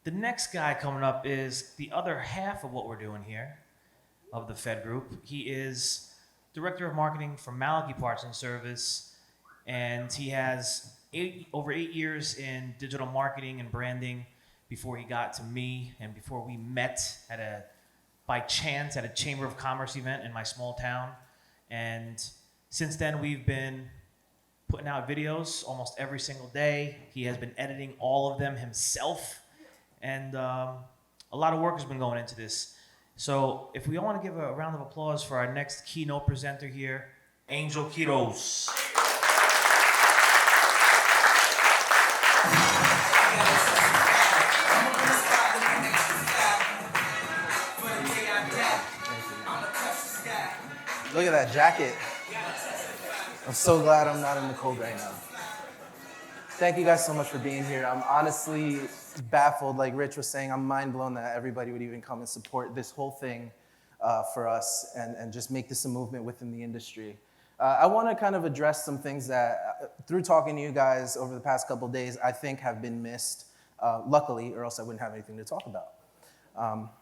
The next guy coming up is the other half of what we're doing here of the Fed Group. He is Director of Marketing for Malachi Parts and Service, and he has over 8 years in digital marketing and branding before he got to me and before we met by chance at a Chamber of Commerce event in my small town. And since then, we've been putting out videos almost every single day. He has been editing all of them himself, and a lot of work has been going into this. So if we want to give a round of applause for our next keynote presenter here, Angel Quiroz. Look at that jacket. I'm so glad I'm not in the cold right now. Thank you guys so much for being here. I'm honestly baffled, like Rich was saying. I'm mind blown that everybody would even come and support this whole thing for us and just make this a movement within the industry. I want to kind of address some things that, through talking to you guys over the past couple days, I think have been missed, luckily, or else I wouldn't have anything to talk about.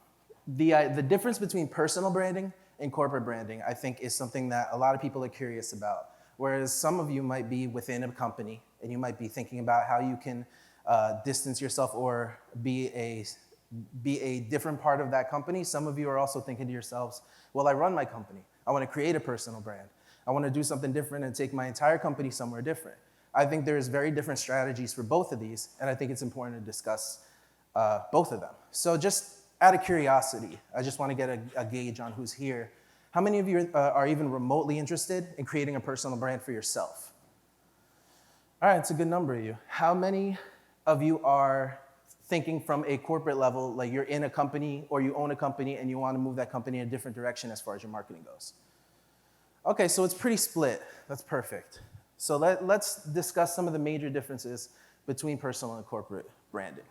The difference between personal branding and corporate branding, I think, is something that a lot of people are curious about. Whereas some of you might be within a company and you might be thinking about how you can distance yourself or be a different part of that company. Some of you are also thinking to yourselves, well, I run my company. I want to create a personal brand. I want to do something different and take my entire company somewhere different. I think there's very different strategies for both of these, and I think it's important to discuss both of them. So just out of curiosity, I just want to get a gauge on who's here. How many of you are even remotely interested in creating a personal brand for yourself? All right, it's a good number of you. How many of you are thinking from a corporate level, like you're in a company or you own a company and you want to move that company in a different direction as far as your marketing goes? Okay, so it's pretty split. That's perfect. So let's discuss some of the major differences between personal and corporate branding.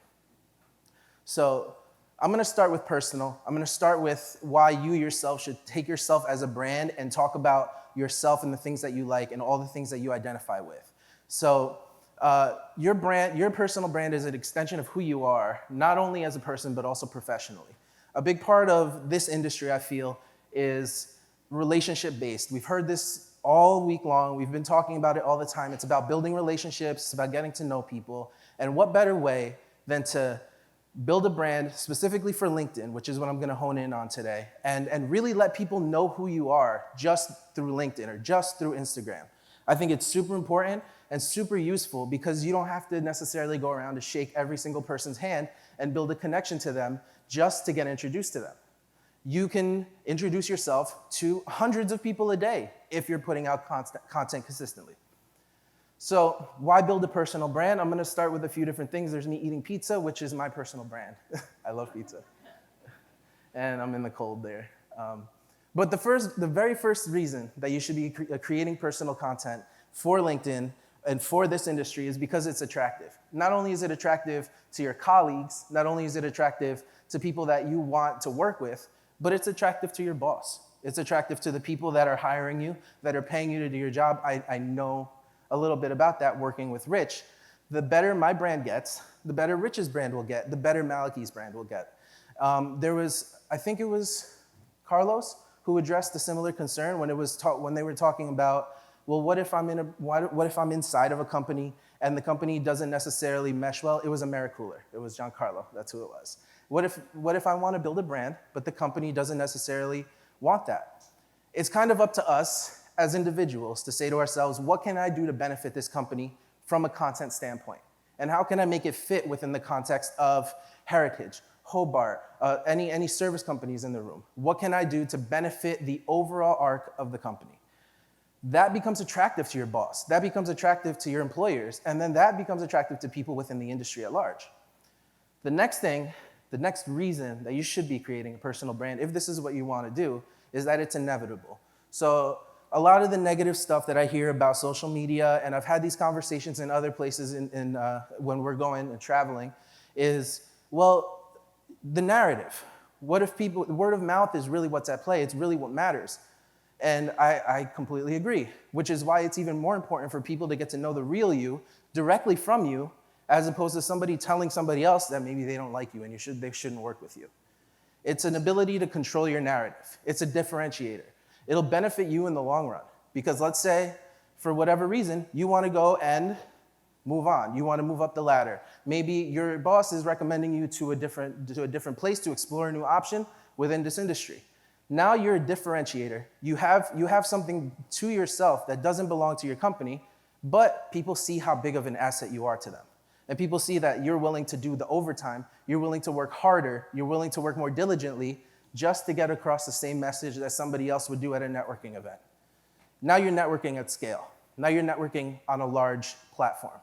So I'm going to start with personal. I'm going to start with why you yourself should take yourself as a brand and talk about yourself and the things that you like and all the things that you identify with. So your personal brand is an extension of who you are, not only as a person, but also professionally. A big part of this industry, I feel, is relationship-based. We've heard this all week long. We've been talking about it all the time. It's about building relationships. It's about getting to know people. And what better way than to build a brand specifically for LinkedIn, which is what I'm going to hone in on today, and really let people know who you are just through LinkedIn or just through Instagram. I think it's super important and super useful because you don't have to necessarily go around to shake every single person's hand and build a connection to them just to get introduced to them. You can introduce yourself to hundreds of people a day if you're putting out content consistently. So why build a personal brand? I'm going to start with a few different things. There's me eating pizza, which is my personal brand. I love pizza. And I'm in the cold there. But the very first reason that you should be creating personal content for LinkedIn and for this industry is because it's attractive. Not only is it attractive to your colleagues, not only is it attractive to people that you want to work with, but it's attractive to your boss. It's attractive to the people that are hiring you, that are paying you to do your job. I know a little bit about that working with Rich. The better my brand gets, the better Rich's brand will get, the better Malachi's brand will get. I think it was Carlos who addressed a similar concern when they were talking about, well, what if I'm inside of a company and the company doesn't necessarily mesh well? It was AmeriCooler. It was Giancarlo. That's who it was. What if I want to build a brand, but the company doesn't necessarily want that? It's kind of up to us as individuals to say to ourselves, what can I do to benefit this company from a content standpoint? And how can I make it fit within the context of Heritage, Hobart, any service companies in the room? What can I do to benefit the overall arc of the company? That becomes attractive to your boss. That becomes attractive to your employers. And then that becomes attractive to people within the industry at large. The next reason that you should be creating a personal brand, if this is what you want to do, is that it's inevitable. So a lot of the negative stuff that I hear about social media, and I've had these conversations in other places when we're going and traveling, is, well, the narrative. What if word of mouth is really what's at play? It's really what matters. And I completely agree, which is why it's even more important for people to get to know the real you directly from you, as opposed to somebody telling somebody else that maybe they don't like you and they shouldn't work with you. It's an ability to control your narrative. It's a differentiator. It'll benefit you in the long run because let's say, for whatever reason, you want to go and move on. You want to move up the ladder. Maybe your boss is recommending you to a different place to explore a new option within this industry. Now you're a differentiator. You have something to yourself that doesn't belong to your company, but people see how big of an asset you are to them. And people see that you're willing to do the overtime, you're willing to work harder, you're willing to work more diligently just to get across the same message that somebody else would do at a networking event. Now you're networking at scale. Now you're networking on a large platform.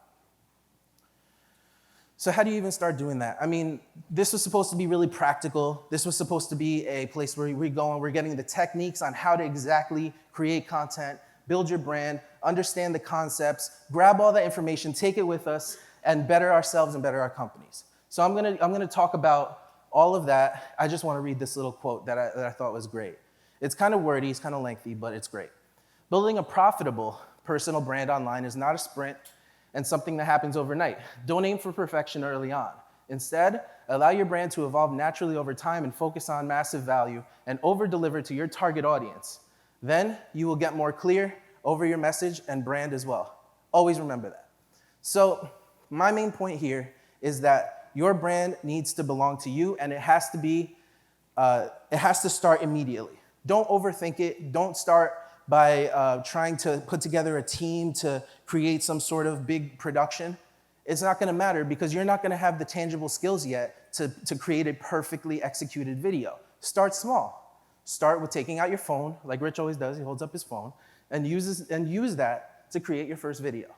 So how do you even start doing that? I mean, this was supposed to be really practical. This was supposed to be a place where we go and we're getting the techniques on how to exactly create content, build your brand, understand the concepts, grab all that information, take it with us, and better ourselves and better our companies. So I'm gonna talk about all of that. I just wanna read this little quote that I thought was great. It's kind of wordy, it's kind of lengthy, but it's great. Building a profitable personal brand online is not a sprint and something that happens overnight. Don't aim for perfection early on. Instead, allow your brand to evolve naturally over time and focus on massive value and over-deliver to your target audience. Then you will get more clear over your message and brand as well. Always remember that. So my main point here is that your brand needs to belong to you and it has to start immediately. Don't overthink it. Don't start by trying to put together a team to create some sort of big production. It's not gonna matter because you're not gonna have the tangible skills yet to create a perfectly executed video. Start small. Start with taking out your phone, like Rich always does, he holds up his phone, and use that to create your first video.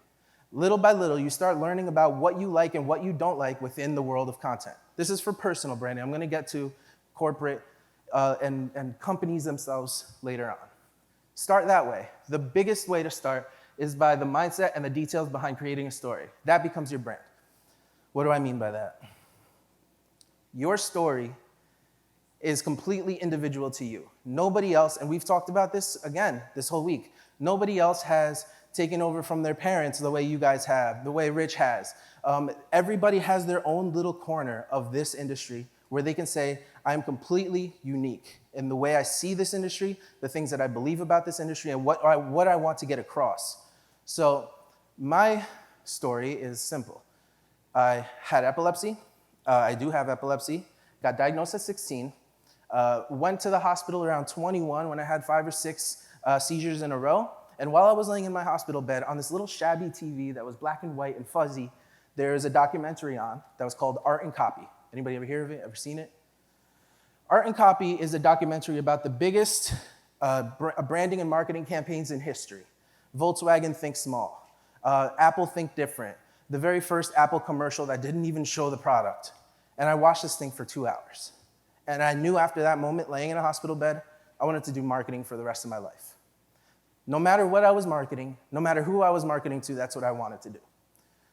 Little by little, you start learning about what you like and what you don't like within the world of content. This is for personal branding. I'm gonna get to corporate and companies themselves later on. Start that way. The biggest way to start is by the mindset and the details behind creating a story. That becomes your brand. What do I mean by that? Your story is completely individual to you. Nobody else, and we've talked about this again this whole week, nobody else has taken over from their parents the way you guys have, the way Rich has. Everybody has their own little corner of this industry where they can say, I'm completely unique in the way I see this industry, the things that I believe about this industry, and what I want to get across. So my story is simple. I had epilepsy. I do have epilepsy. Got diagnosed at 16. Went to the hospital around 21 when I had 5 or 6 seizures in a row. And while I was laying in my hospital bed on this little shabby TV that was black and white and fuzzy, there was a documentary on that was called Art and Copy. Anybody ever hear of it? Ever seen it? Art and Copy is a documentary about the biggest branding and marketing campaigns in history. Volkswagen Think Small. Apple Think Different. The very first Apple commercial that didn't even show the product. And I watched this thing for 2 hours. And I knew after that moment, laying in a hospital bed, I wanted to do marketing for the rest of my life. No matter what I was marketing, no matter who I was marketing to, that's what I wanted to do.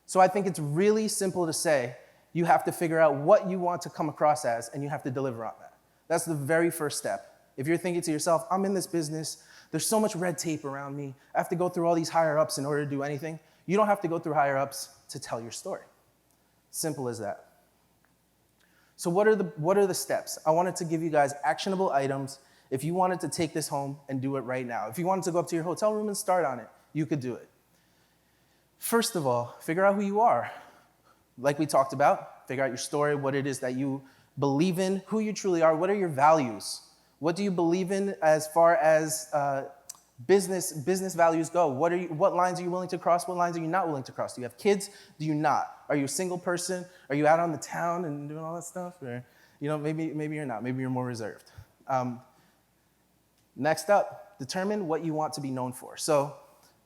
So I think it's really simple to say, you have to figure out what you want to come across as, and you have to deliver on that. That's the very first step. If you're thinking to yourself, I'm in this business, there's so much red tape around me, I have to go through all these higher ups in order to do anything, you don't have to go through higher ups to tell your story. Simple as that. So what are the steps? I wanted to give you guys actionable items if you wanted to take this home and do it right now. If you wanted to go up to your hotel room and start on it, you could do it. First of all, figure out who you are. Like we talked about, figure out your story, what it is that you believe in, who you truly are, what are your values? What do you believe in as far as business values go? What lines are you willing to cross? What lines are you not willing to cross? Do you have kids? Do you not? Are you a single person? Are you out on the town and doing all that stuff? Or, maybe you're not. Maybe you're more reserved. Next up, determine what you want to be known for. So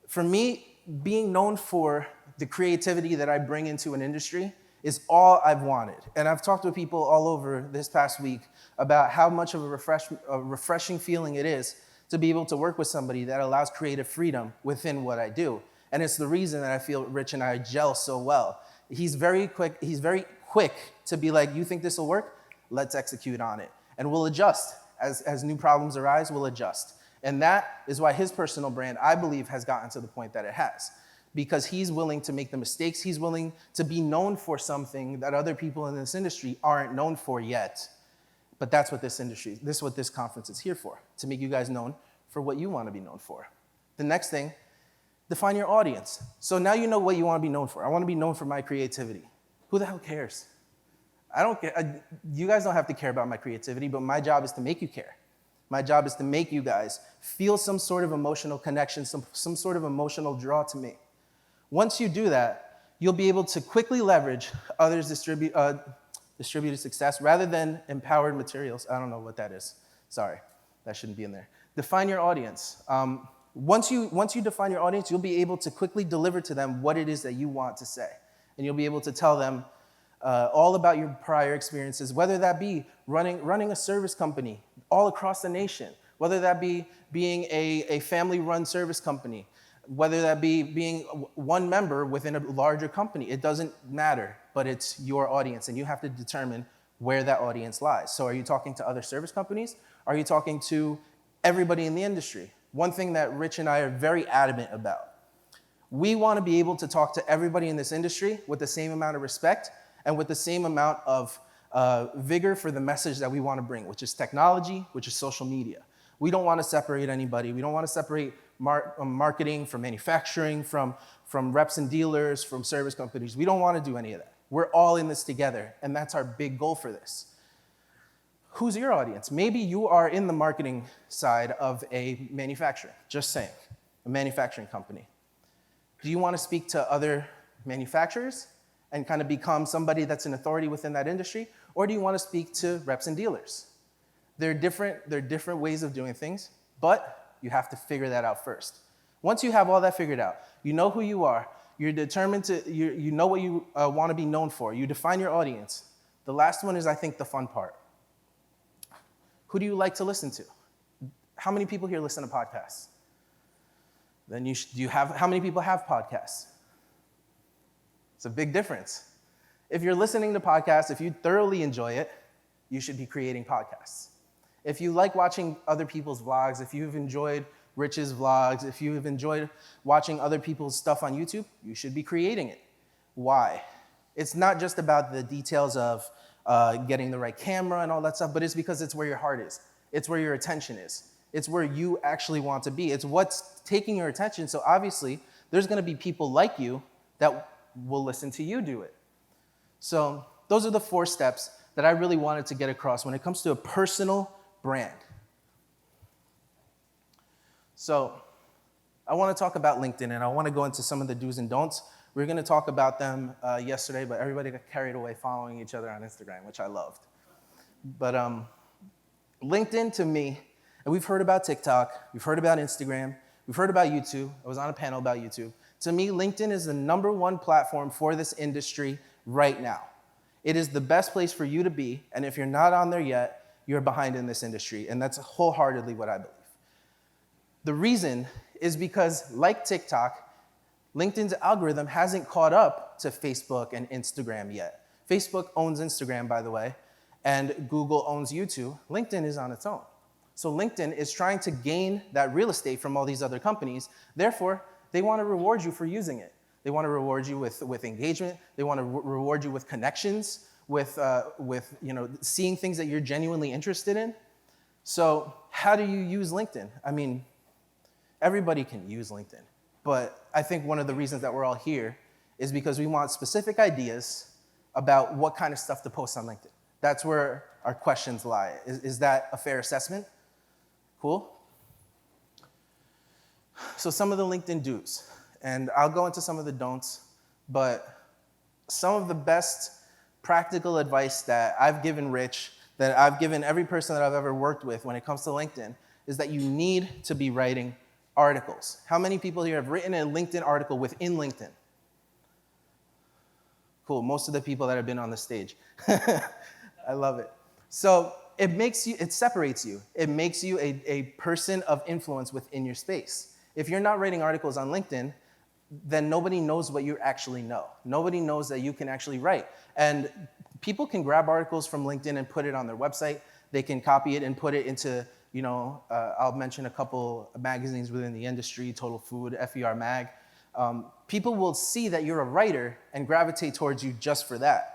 for me, being known for the creativity that I bring into an industry is all I've wanted. And I've talked with people all over this past week about how much of a refreshing feeling it is to be able to work with somebody that allows creative freedom within what I do. And it's the reason that I feel Rich and I gel so well. He's very quick to be like, you think this will work? Let's execute on it. And we'll adjust. As new problems arise, we'll adjust. And that is why his personal brand, I believe, has gotten to the point that it has. because he's willing to make the mistakes. He's willing to be known for something that other people in this industry aren't known for yet. But that's what this is what this conference is here for, to make you guys known for what you want to be known for. The next thing, define your audience. So now you know what you want to be known for. I want to be known for my creativity. Who the hell cares? I don't care. You guys don't have to care about my creativity, but my job is to make you care. My job is to make you guys feel some sort of emotional connection, some sort of emotional draw to me. Once you do that, you'll be able to quickly leverage others' distributed success rather than empowered materials. I don't know what that is. Sorry, that shouldn't be in there. Define your audience. Once you define your audience, you'll be able to quickly deliver to them what it is that you want to say. And you'll be able to tell them all about your prior experiences, whether that be running a service company all across the nation, whether that be being a family-run service company, whether that be being one member within a larger company. It doesn't matter, but it's your audience, and you have to determine where that audience lies. So are you talking to other service companies? Are you talking to everybody in the industry? One thing that Rich and I are very adamant about, we want to be able to talk to everybody in this industry with the same amount of respect and with the same amount of vigor for the message that we want to bring, which is technology, which is social media. We don't want to separate anybody. We don't want to separate marketing from manufacturing, from reps and dealers, from service companies. We don't want to do any of that. We're all in this together, and that's our big goal for this. Who's your audience? Maybe you are in the marketing side of a manufacturer, just saying, a manufacturing company. Do you want to speak to other manufacturers and kind of become somebody that's an authority within that industry? Or do you want to speak to reps and dealers? They're different ways of doing things, but you have to figure that out first. Once you have all that figured out, you know who you are, you're determined to, you know what you want to be known for, you define your audience. The last one is, I think, the fun part. Who do you like to listen to? How many people here listen to podcasts? Then how many people have podcasts? It's a big difference. If you're listening to podcasts, if you thoroughly enjoy it, you should be creating podcasts. If you like watching other people's vlogs, if you've enjoyed Rich's vlogs, if you've enjoyed watching other people's stuff on YouTube, you should be creating it. Why? It's not just about the details of getting the right camera and all that stuff, but it's because it's where your heart is. It's where your attention is. It's where you actually want to be. It's what's taking your attention. So obviously, there's going to be people like you that will listen to you do it. So those are the 4 steps that I really wanted to get across when it comes to a personal brand. So I want to talk about LinkedIn, and I want to go into some of the do's and don'ts. We were going to talk about them yesterday, but everybody got carried away following each other on Instagram, which I loved. But LinkedIn, to me, and we've heard about TikTok, we've heard about Instagram, we've heard about YouTube. I was on a panel about YouTube. To me, LinkedIn is the #1 platform for this industry right now. It is the best place for you to be, and if you're not on there yet, you're behind in this industry, and that's wholeheartedly what I believe. The reason is because, like TikTok, LinkedIn's algorithm hasn't caught up to Facebook and Instagram yet. Facebook owns Instagram, by the way, and Google owns YouTube. LinkedIn is on its own. So LinkedIn is trying to gain that real estate from all these other companies. Therefore, they want to reward you for using it. They want to reward you with engagement. They want to reward you with connections, with seeing things that you're genuinely interested in. So how do you use LinkedIn? I mean, everybody can use LinkedIn. But I think one of the reasons that we're all here is because we want specific ideas about what kind of stuff to post on LinkedIn. That's where our questions lie. Is that a fair assessment? Cool. So some of the LinkedIn do's, and I'll go into some of the don'ts, but some of the best practical advice that I've given Rich, that I've given every person that I've ever worked with when it comes to LinkedIn, is that you need to be writing articles. How many people here have written a LinkedIn article within LinkedIn? Cool, most of the people that have been on the stage. I love it. So it separates you. It makes you a person of influence within your space. If you're not writing articles on LinkedIn, then nobody knows what you actually know. Nobody knows that you can actually write. And people can grab articles from LinkedIn and put it on their website. They can copy it and put it into, I'll mention a couple magazines within the industry, Total Food, FER Mag. People will see that you're a writer and gravitate towards you just for that.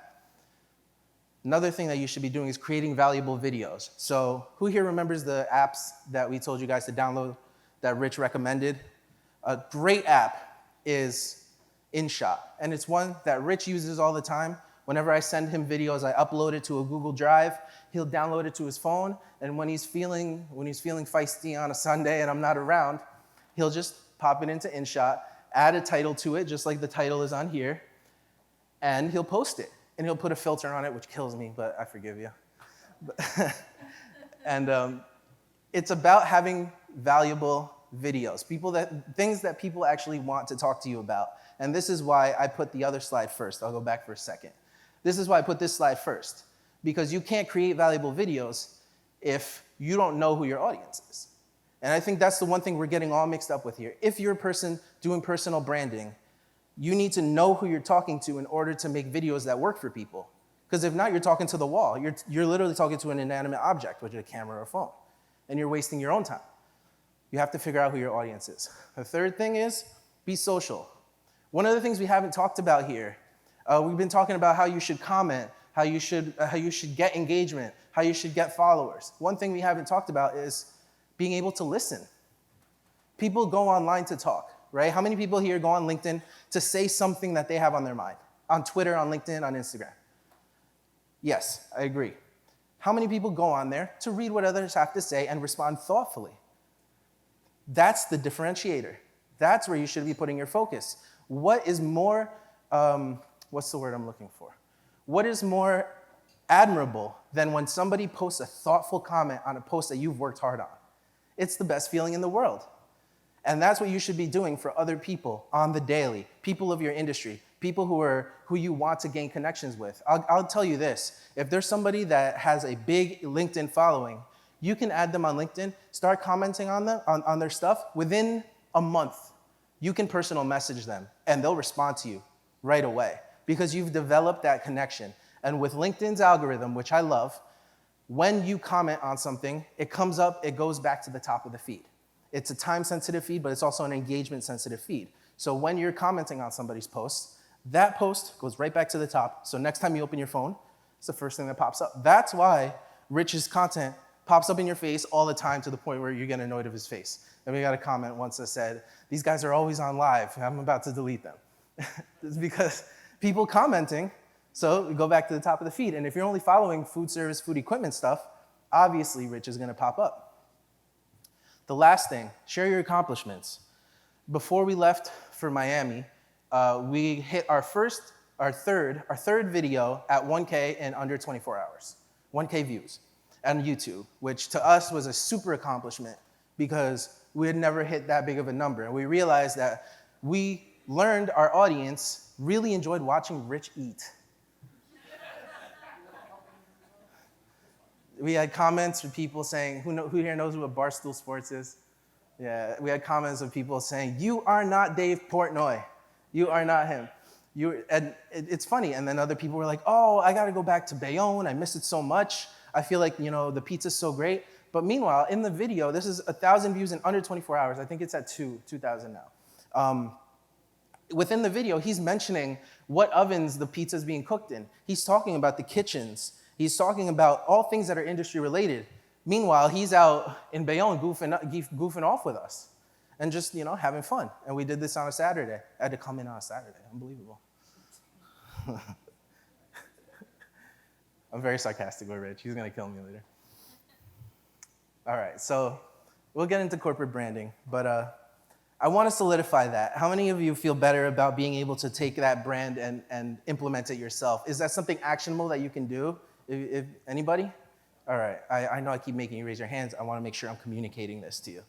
Another thing that you should be doing is creating valuable videos. So who here remembers the apps that we told you guys to download that Rich recommended? A great app is InShot, and it's one that Rich uses all the time. Whenever I send him videos, I upload it to a Google Drive. He'll download it to his phone, and when he's feeling feisty on a Sunday and I'm not around, he'll just pop it into InShot, add a title to it, just like the title is on here, and he'll post it. And he'll put a filter on it, which kills me, but I forgive you. And it's about having valuable videos, things that people actually want to talk to you about. And this is why I put the other slide first. I'll go back for a second. This is why I put this slide first, because you can't create valuable videos if you don't know who your audience is. And I think that's the one thing we're getting all mixed up with here. If you're a person doing personal branding, you need to know who you're talking to in order to make videos that work for people. Because if not, you're talking to the wall. You're literally talking to an inanimate object, which is a camera or a phone, and you're wasting your own time. You have to figure out who your audience is. The third thing is be social. One of the things we haven't talked about here, we've been talking about how you should comment, how you should get engagement, how you should get followers. One thing we haven't talked about is being able to listen. People go online to talk, right? How many people here go on LinkedIn to say something that they have on their mind? On Twitter, on LinkedIn, on Instagram? Yes, I agree. How many people go on there to read what others have to say and respond thoughtfully? That's the differentiator. That's where you should be putting your focus. What is more, what's the word I'm looking for? What is more admirable than when somebody posts a thoughtful comment on a post that you've worked hard on? It's the best feeling in the world. And that's what you should be doing for other people on the daily, people of your industry, people who you want to gain connections with. I'll tell you this, if there's somebody that has a big LinkedIn following, you can add them on LinkedIn, start commenting on them, on their stuff. Within a month, you can personal message them and they'll respond to you right away because you've developed that connection. And with LinkedIn's algorithm, which I love, when you comment on something, it comes up, it goes back to the top of the feed. It's a time-sensitive feed, but it's also an engagement-sensitive feed. So when you're commenting on somebody's post, that post goes right back to the top. So next time you open your phone, it's the first thing that pops up. That's why Rich's content pops up in your face all the time to the point where you're getting annoyed of his face. And we got a comment once that said, these guys are always on live. I'm about to delete them. It's because people commenting, so we go back to the top of the feed. And if you're only following food service, food equipment stuff, obviously Rich is gonna pop up. The last thing, share your accomplishments. Before we left for Miami, we hit our third video at 1K in under 24 hours, 1K views on YouTube, which to us was a super accomplishment because we had never hit that big of a number. And we realized that we learned our audience really enjoyed watching Rich eat. We had comments from people saying, who here knows what Barstool Sports is? Yeah, we had comments of people saying, you are not Dave Portnoy. You are not him. And it's funny. And then other people were like, oh, I got to go back to Bayonne. I miss it so much. I feel like, the pizza's so great. But meanwhile, in the video, this is 1,000 views in under 24 hours. I think it's at 2,000 now. Within the video, he's mentioning what ovens the pizza's being cooked in. He's talking about the kitchens. He's talking about all things that are industry related. Meanwhile, he's out in Bayonne goofing off with us and just, having fun. And we did this on a Saturday. I had to come in on a Saturday. Unbelievable. I'm very sarcastic with Rich. He's going to kill me later. All right, so we'll get into corporate branding, but I want to solidify that. How many of you feel better about being able to take that brand and implement it yourself? Is that something actionable that you can do? If anybody? All right, I know I keep making you raise your hands. I want to make sure I'm communicating this to you.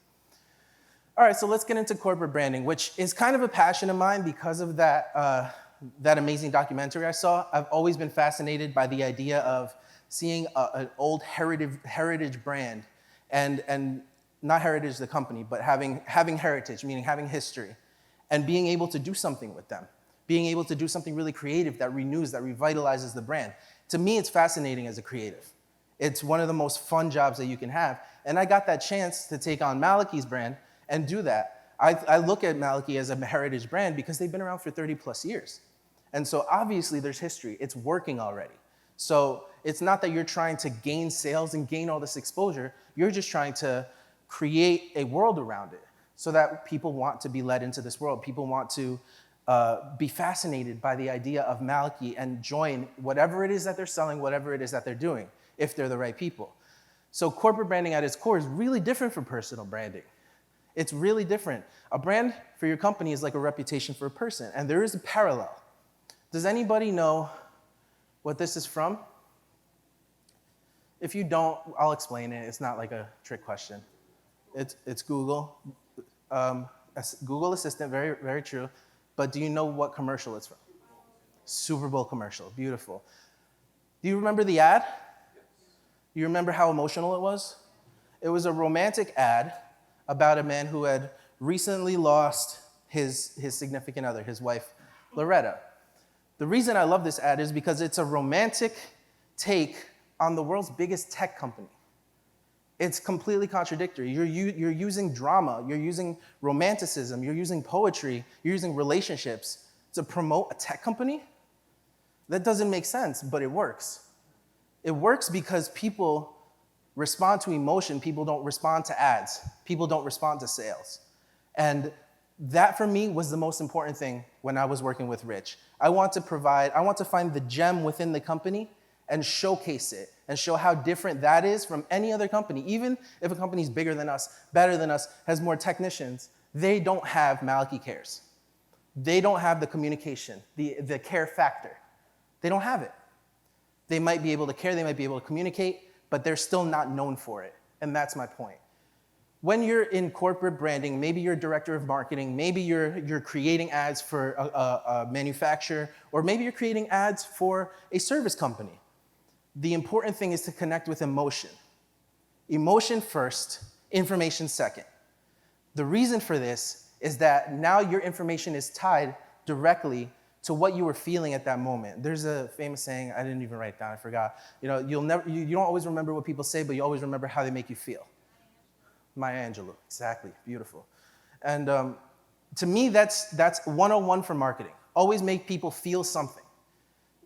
All right, so let's get into corporate branding, which is kind of a passion of mine because of that amazing documentary I saw. I've always been fascinated by the idea of seeing an old heritage brand and not heritage the company, but having heritage, meaning having history, and being able to do something with them, being able to do something really creative that renews, that revitalizes the brand. To me, it's fascinating as a creative. It's one of the most fun jobs that you can have. And I got that chance to take on Malachi's brand and do that. I look at Maliki as a heritage brand because they've been around for 30 plus years. And so obviously there's history. It's working already. So it's not that you're trying to gain sales and gain all this exposure. You're just trying to create a world around it so that people want to be led into this world. People want to be fascinated by the idea of Maliki and join whatever it is that they're selling, whatever it is that they're doing, if they're the right people. So corporate branding at its core is really different from personal branding. It's really different. A brand for your company is like a reputation for a person, and there is a parallel. Does anybody know what this is from? If you don't, I'll explain it. It's not like a trick question. It's Google. Google Assistant, very, very true. But do you know what commercial it's from? Super Bowl commercial, beautiful. Do you remember the ad? You remember how emotional it was? It was a romantic ad about a man who had recently lost his significant other, his wife, Loretta. The reason I love this ad is because it's a romantic take on the world's biggest tech company. It's completely contradictory. You're using drama, you're using romanticism, you're using poetry, you're using relationships to promote a tech company? That doesn't make sense, but it works. It works because people respond to emotion. People don't respond to ads. People don't respond to sales. And that for me was the most important thing when I was working with Rich. I want to find the gem within the company and showcase it and show how different that is from any other company. Even if a company is bigger than us, better than us, has more technicians, they don't have Maliki Cares. They don't have the communication, the care factor. They don't have it. They might be able to care, they might be able to communicate, but they're still not known for it. And that's my point. When you're in corporate branding, maybe you're a director of marketing, maybe you're creating ads for a manufacturer, or maybe you're creating ads for a service company. The important thing is to connect with emotion. Emotion first, information second. The reason for this is that now your information is tied directly to what you were feeling at that moment. There's a famous saying, I didn't even write it down, I forgot. You know, you don't always remember what people say, but you always remember how they make you feel. Maya Angelou, exactly, beautiful. And to me, that's 101 for marketing. Always make people feel something.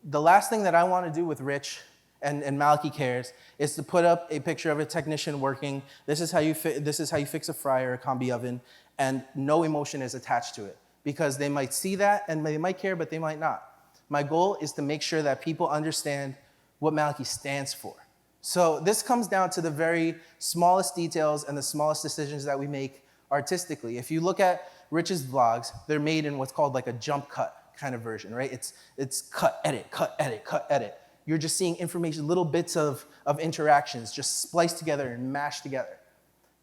The last thing that I want to do with Rich and Maliki Cares is to put up a picture of a technician working. This is how you fix a fryer, a combi oven, and no emotion is attached to it. Because they might see that and they might care, but they might not. My goal is to make sure that people understand what Maliki stands for. So this comes down to the very smallest details and the smallest decisions that we make artistically. If you look at Rich's vlogs, they're made in what's called like a jump cut kind of version, right? It's cut, edit, cut, edit, cut, edit. You're just seeing information, little bits of interactions just spliced together and mashed together.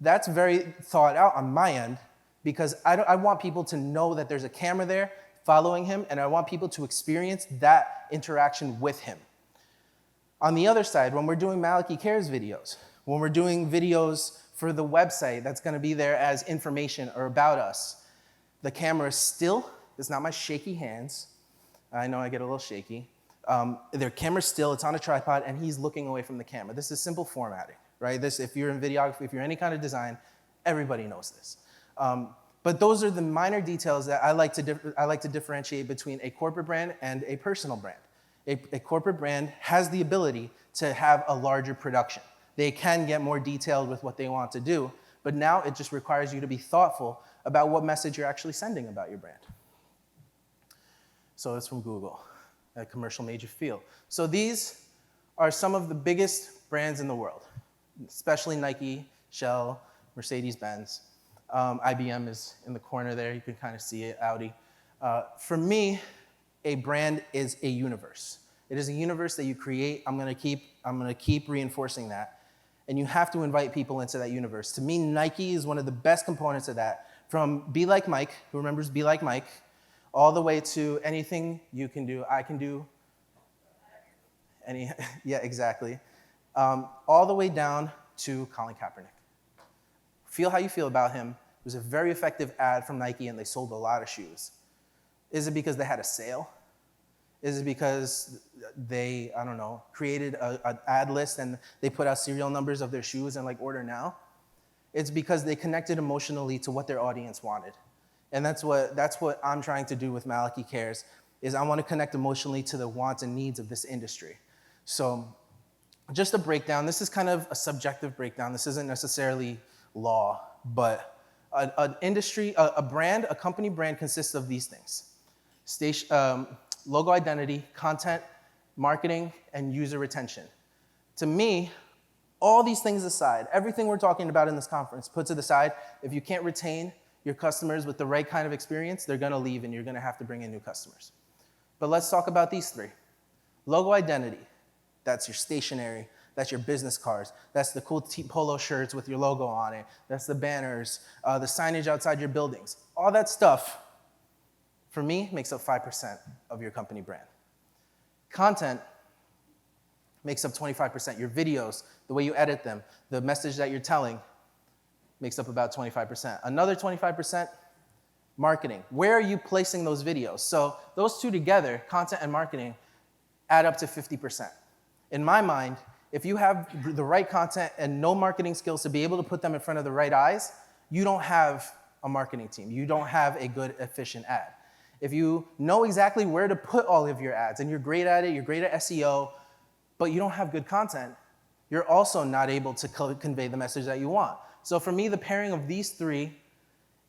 That's very thought out on my end, because I want people to know that there's a camera there following him, and I want people to experience that interaction with him. On the other side, when we're doing Maliki Cares videos, when we're doing videos for the website that's gonna be there as information or about us, the camera is still, it's not my shaky hands. I know I get a little shaky. Their camera's still, it's on a tripod, and he's looking away from the camera. This is simple formatting, right? This, if you're in videography, if you're any kind of design, everybody knows this. But those are the minor details that I like to differentiate between a corporate brand and a personal brand. A corporate brand has the ability to have a larger production. They can get more detailed with what they want to do, but now it just requires you to be thoughtful about what message you're actually sending about your brand. So it's from Google. A commercial made you feel. So these are some of the biggest brands in the world, especially Nike, Shell, Mercedes-Benz. IBM is in the corner there. You can kind of see it, Audi. For me, a brand is a universe. It is a universe that you create. I'm gonna keep reinforcing that. And you have to invite people into that universe. To me, Nike is one of the best components of that. From Be Like Mike, who remembers Be Like Mike, all the way to anything you can do, I can do. Yeah, exactly. All the way down to Colin Kaepernick. Feel how you feel about him. It was a very effective ad from Nike, and they sold a lot of shoes. Is it because they had a sale? Is it because they, I don't know, created an ad list and they put out serial numbers of their shoes and like order now? It's because they connected emotionally to what their audience wanted. And that's what I'm trying to do with Malachi Cares, is I want to connect emotionally to the wants and needs of this industry. So just a breakdown. This is kind of a subjective breakdown. This isn't necessarily law, but an industry, a company brand consists of these things: logo identity, content, marketing, and user retention. To me, all these things aside, everything we're talking about in this conference put to the side, if you can't retain your customers with the right kind of experience, they're gonna leave and you're gonna have to bring in new customers. But let's talk about these three. Logo identity. That's your stationery, that's your business cards, that's the cool polo shirts with your logo on it, that's the banners, the signage outside your buildings. All that stuff, for me, makes up 5% of your company brand. Content makes up 25%. Your videos, the way you edit them, the message that you're telling, makes up about 25%. Another 25%, marketing. Where are you placing those videos? So those two together, content and marketing, add up to 50%. In my mind, if you have the right content and no marketing skills to be able to put them in front of the right eyes, you don't have a marketing team. You don't have a good, efficient ad. If you know exactly where to put all of your ads and you're great at it, you're great at SEO, but you don't have good content, you're also not able to convey the message that you want. So for me, the pairing of these three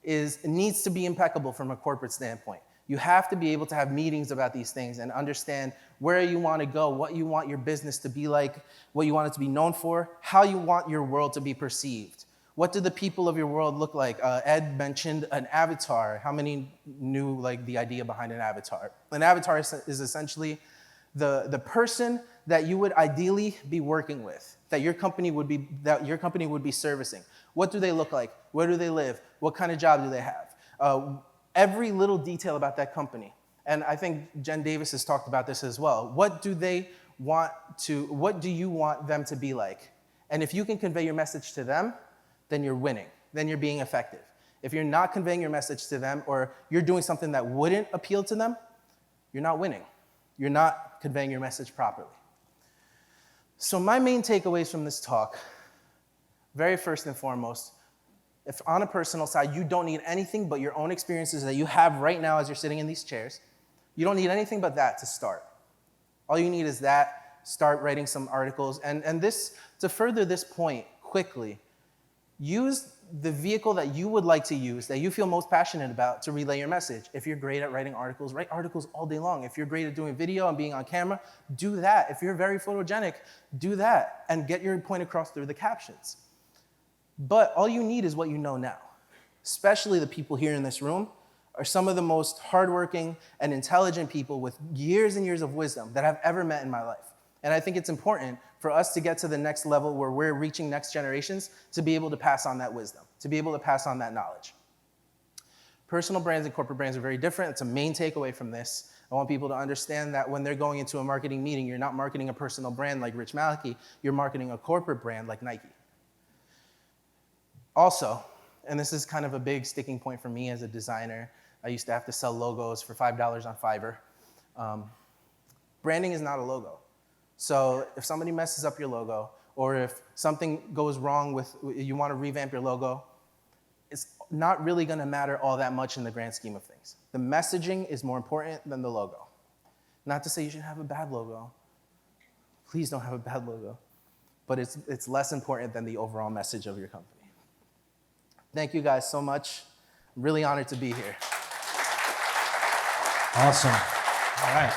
needs to be impeccable from a corporate standpoint. You have to be able to have meetings about these things and understand where you want to go, what you want your business to be like, what you want it to be known for, how you want your world to be perceived. What do the people of your world look like? Ed mentioned an avatar. How many knew the idea behind an avatar? An avatar is essentially the person that you would ideally be working with, that your company would be servicing. What do they look like? Where do they live? What kind of job do they have? Every little detail about that company. And I think Jen Davis has talked about this as well. What do you want them to be like? And if you can convey your message to them, then you're winning. Then you're being effective. If you're not conveying your message to them, or you're doing something that wouldn't appeal to them, you're not winning. You're not conveying your message properly. So my main takeaways from this talk, very first and foremost, if on a personal side, you don't need anything but your own experiences that you have right now as you're sitting in these chairs. You don't need anything but that to start. All you need is that, start writing some articles. And this, to further this point quickly, use the vehicle that you would like to use, that you feel most passionate about, to relay your message. If you're great at writing articles, write articles all day long. If you're great at doing video and being on camera, do that. If you're very photogenic, do that and get your point across through the captions. But all you need is what you know now. Especially the people here in this room are some of the most hardworking and intelligent people with years and years of wisdom that I've ever met in my life. And I think it's important for us to get to the next level where we're reaching next generations to be able to pass on that wisdom, to be able to pass on that knowledge. Personal brands and corporate brands are very different. It's a main takeaway from this. I want people to understand that when they're going into a marketing meeting, you're not marketing a personal brand like Rich Malachi, you're marketing a corporate brand like Nike. Also, and this is kind of a big sticking point for me as a designer, I used to have to sell logos for $5 on Fiverr. Branding is not a logo. So if somebody messes up your logo, or if something goes wrong with, you want to revamp your logo, it's not really going to matter all that much in the grand scheme of things. The messaging is more important than the logo. Not to say you should have a bad logo. Please don't have a bad logo. But it's less important than the overall message of your company. Thank you guys so much. I'm really honored to be here. Awesome. All right.